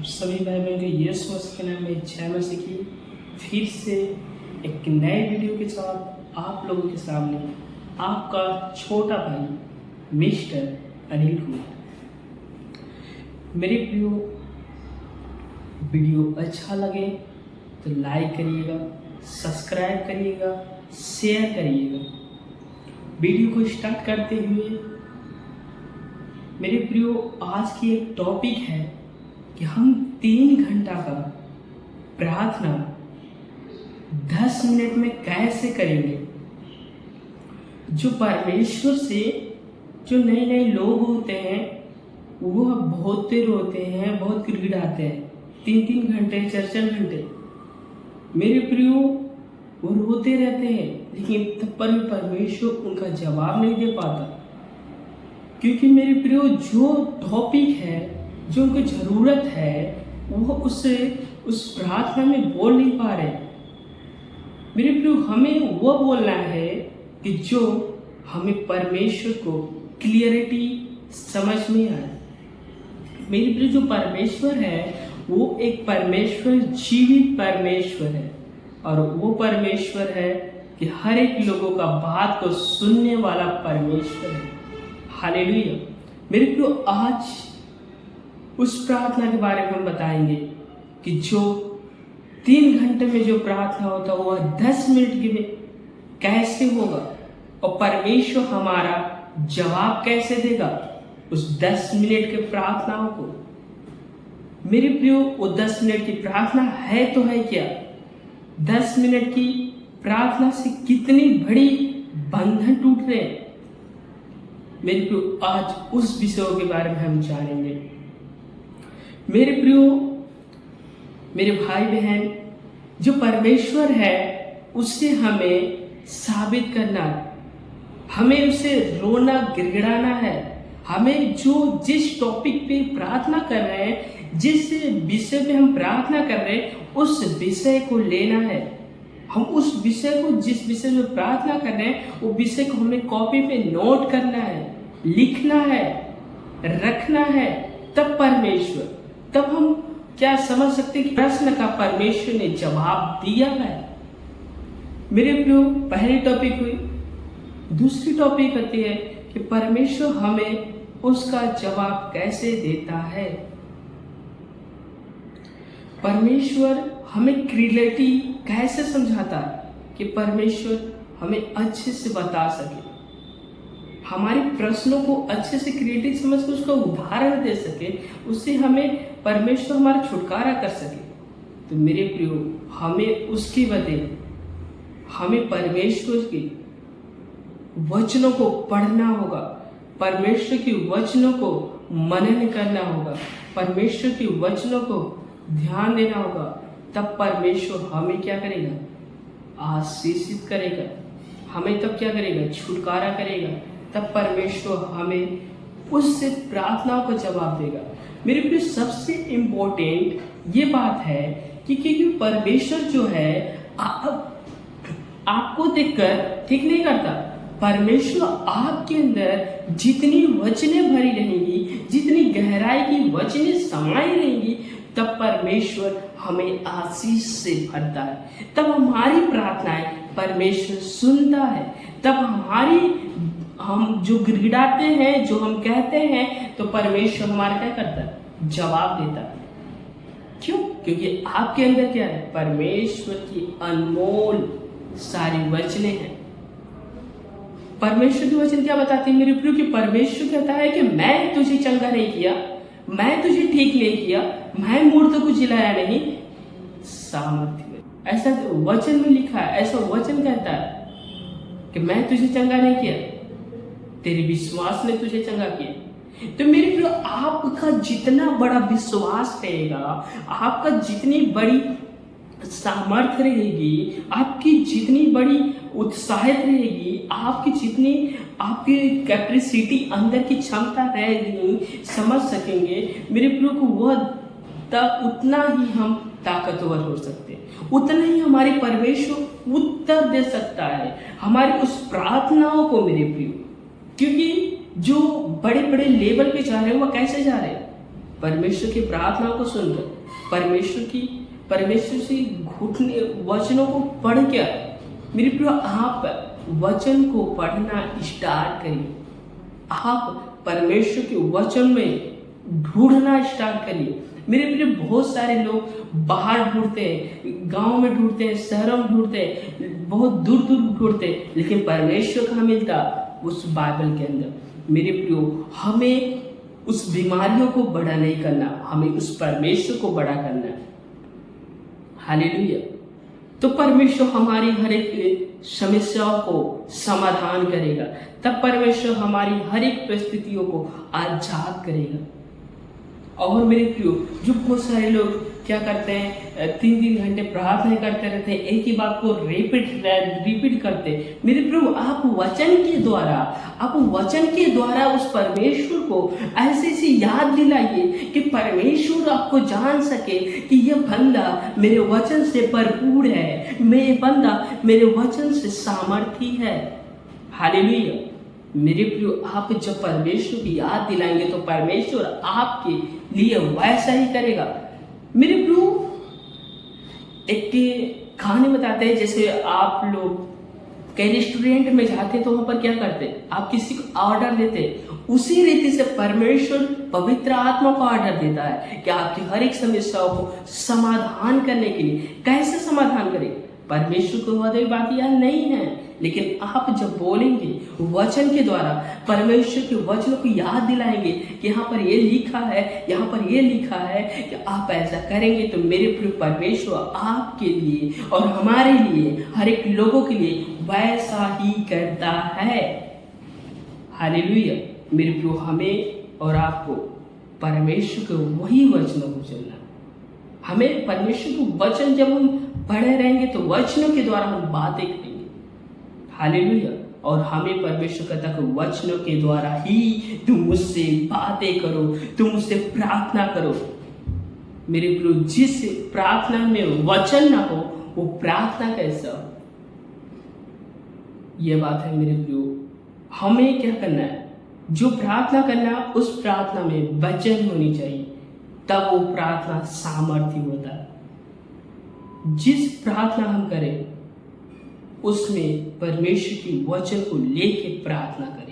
आप सभी भाई बहन को यीशु मसीह के नाम में जय मसीह की फिर से एक नए वीडियो के साथ आप लोगों के सामने आपका छोटा भाई मिस्टर अनिल कुमार। मेरे प्रियो, वीडियो अच्छा लगे तो लाइक करिएगा, सब्सक्राइब करिएगा, शेयर करिएगा। वीडियो को स्टार्ट करते हुए मेरे प्रियो, आज की एक टॉपिक है कि हम 3 घंटा का प्रार्थना 10 मिनट में कैसे करेंगे। जो परमेश्वर से जो नए नए लोग होते हैं वो बहुत देर होते हैं, बहुत गिड़गिड़ाते हैं, 3-3 घंटे 4-4 घंटे। मेरे प्रियो, वो रोते रहते हैं, लेकिन तब पर भी परमेश्वर उनका जवाब नहीं दे पाता, क्योंकि मेरे प्रियो जो टॉपिक है, जो उनको ज़रूरत है, वो उस प्रार्थना में बोल नहीं पा रहे। मेरे प्रियो, हमें वो बोलना है कि जो हमें परमेश्वर को क्लियरिटी समझ में आए। मेरे प्रियो, जो परमेश्वर है वो एक परमेश्वर, जीवित परमेश्वर है, और वो परमेश्वर है कि हर एक लोगों का बात को सुनने वाला परमेश्वर है। हालेलुया। मेरे प्रियो, आज उस प्रार्थना के बारे में हम बताएंगे कि जो 3 घंटे में जो प्रार्थना होता है वह 10 मिनट में कैसे होगा, और परमेश्वर हमारा जवाब कैसे देगा उस 10 मिनट के प्रार्थनाओं को। मेरे प्रियो, वो 10 मिनट की प्रार्थना है तो है क्या? 10 मिनट की प्रार्थना से कितनी बड़ी बंधन टूट रहे हैं। मेरे प्रियो, आज उस विषयों के बारे में हम जानेंगे। मेरे प्रियो, मेरे भाई बहन, जो परमेश्वर है उससे हमें साबित करना है, हमें उसे रोना गिड़गिड़ाना है। हमें जिस टॉपिक पे प्रार्थना कर रहे हैं, जिस विषय पे हम प्रार्थना कर रहे हैं, उस विषय को लेना है। हम उस विषय को, जिस विषय में प्रार्थना कर रहे हैं, वो विषय को हमें कॉपी पे नोट करना है, लिखना है, रखना है। तब हम क्या समझ सकते कि प्रश्न का परमेश्वर ने जवाब दिया है। मेरे प्रियो, पहली टॉपिक हुई। दूसरी टॉपिक होती है कि परमेश्वर हमें उसका जवाब कैसे देता है। परमेश्वर हमें क्लियरिटी कैसे समझाता है कि परमेश्वर हमें अच्छे से बता सके, हमारे प्रश्नों को अच्छे से क्रिएटिव समझ कर उसका उदाहरण दे सके, उससे हमें परमेश्वर हमारा छुटकारा कर सके। तो मेरे प्रियो, हमें उसकी वजह, हमें परमेश्वर के वचनों को पढ़ना होगा, परमेश्वर के वचनों को मनन करना होगा, परमेश्वर के वचनों को ध्यान देना होगा। तब परमेश्वर हमें क्या करेगा? आशीषित करेगा। हमें तब क्या करेगा? छुटकारा करेगा। तब परमेश्वर हमें उससे प्रार्थनाओं का जवाब देगा। मेरे प्रिय, सबसे इम्पोर्टेंट ये बात है कि क्योंकि परमेश्वर जो है आपको देखकर ठीक नहीं करता। परमेश्वर आपके अंदर जितनी वचनें भरी रहेंगी, जितनी गहराई की वचनें समाई रहेंगी, तब परमेश्वर हमें आशीष से भरता है। तब हमारी प्रार्थनाएं परमेश्वर सुनता है। तब हम जो गिड़गिड़ाते हैं, जो हम कहते हैं, तो परमेश्वर हमारा क्या करता है? जवाब देता है। क्यों? क्योंकि आपके अंदर क्या है? परमेश्वर की अनमोल सारी वचनें हैं। परमेश्वर की वचन क्या बताती है मेरे प्रियो? कि परमेश्वर कहता है कि मैं तुझे चंगा नहीं किया, मैं तुझे ठीक नहीं किया, मैं मूर्त को जिलाया नहीं, सामर्थ्य में। ऐसा वचन में लिखा है, ऐसा वचन कहता है कि मैं तुझे चंगा नहीं किया, तेरे विश्वास ने तुझे चंगा किया। तो मेरे प्रियो, आपका जितना बड़ा विश्वास रहेगा, आपका जितनी बड़ी सामर्थ्य रहेगी, आपकी जितनी बड़ी उत्साहित रहेगी, आपकी कैपेसिटी, अंदर की क्षमता रहेगी, समझ सकेंगे मेरे प्रियो को, वह उतना ही हम ताकतवर हो सकते हैं, उतना ही हमारे परमेश्वर उत्तर दे सकता है हमारी उस प्रार्थनाओं को। मेरे प्रियो, क्योंकि जो बड़े बड़े लेवल पे जा रहे हैं वह कैसे जा रहे हैं? परमेश्वर की प्रार्थना को सुनकर, परमेश्वर से घुटने वचनों को पढ़ के, मेरे प्रियो आप वचन को पढ़ना स्टार्ट करिए। आप परमेश्वर के वचन में ढूंढना स्टार्ट करिए। मेरे प्रिय, बहुत सारे लोग बाहर ढूंढते हैं, गांव में ढूंढते हैं, शहरों में ढूंढते हैं, बहुत दूर दूर ढूंढते हैं, लेकिन परमेश्वर कहाँ मिलता? उस बाइबल के अंदर। मेरे प्रियो, हमें उस बीमारियों को बड़ा नहीं करना, हमें उस परमेश्वर को बड़ा करना है। हालेलुया। तो परमेश्वर हमारी हर एक समस्याओं को समाधान करेगा, तब परमेश्वर हमारी हर एक परिस्थितियों को आजाद करेगा। और मेरे प्रियो, जो बहुत सारे लोग क्या करते हैं, 3-3 घंटे प्रार्थना करते रहते हैं, एक ही बात को रिपीट करते हैं। मेरे प्रियो, आप वचन के द्वारा उस परमेश्वर को ऐसे याद दिलाइए कि परमेश्वर आपको जान सके कि यह बंदा मेरे वचन से भरपूर है, ये बंदा मेरे वचन से सामर्थी है। हालेलुया। मेरे प्रियो, आप जब परमेश्वर की याद दिलाएंगे तो परमेश्वर आपके लिए वैसा ही करेगा। मेरे प्रियो, एक कहानी बताते हैं, जैसे आप लोग कई रेस्टोरेंट में जाते हैं तो वहां पर क्या करते हैं, आप किसी को ऑर्डर देते हैं, उसी रीति से परमेश्वर पवित्र आत्मा को ऑर्डर देता है कि आपकी हर एक समस्याओं को समाधान करने के लिए कैसे समाधान करें। परमेश्वर को वह बात याद नहीं है, लेकिन आप जब बोलेंगे वचन के द्वारा, परमेश्वर के वचन को याद दिलाएंगे कि यहाँ पर ये लिखा है, यहाँ पर ये लिखा है कि आप ऐसा करेंगे, तो मेरे प्रिय परमेश्वर आपके लिए और हमारे लिए, हर एक लोगों के लिए वैसा ही करता है। हालेलुया। मेरे प्रिय, हमें और आपको परमेश्वर के वही वचनों को चलना। हमें परमेश्वर के वचन जब हम पढ़े रहेंगे तो वचनों के द्वारा हम बातें करेंगे। हालेलुया। और हमें परमेश्वर कहता है वचनों के द्वारा ही तुम मुझसे बातें करो, तुम मुझसे प्रार्थना करो। मेरे प्रियो, जिस प्रार्थना में वचन ना हो वो प्रार्थना कैसा? ये बात है मेरे प्रियो। हमें क्या करना है? जो प्रार्थना करना, उस प्रार्थना में वचन होनी चाहिए, तब वो प्रार्थना सामर्थ्य होता है। जिस प्रार्थना हम करें उसमें परमेश्वर की वचन को लेके प्रार्थना करें।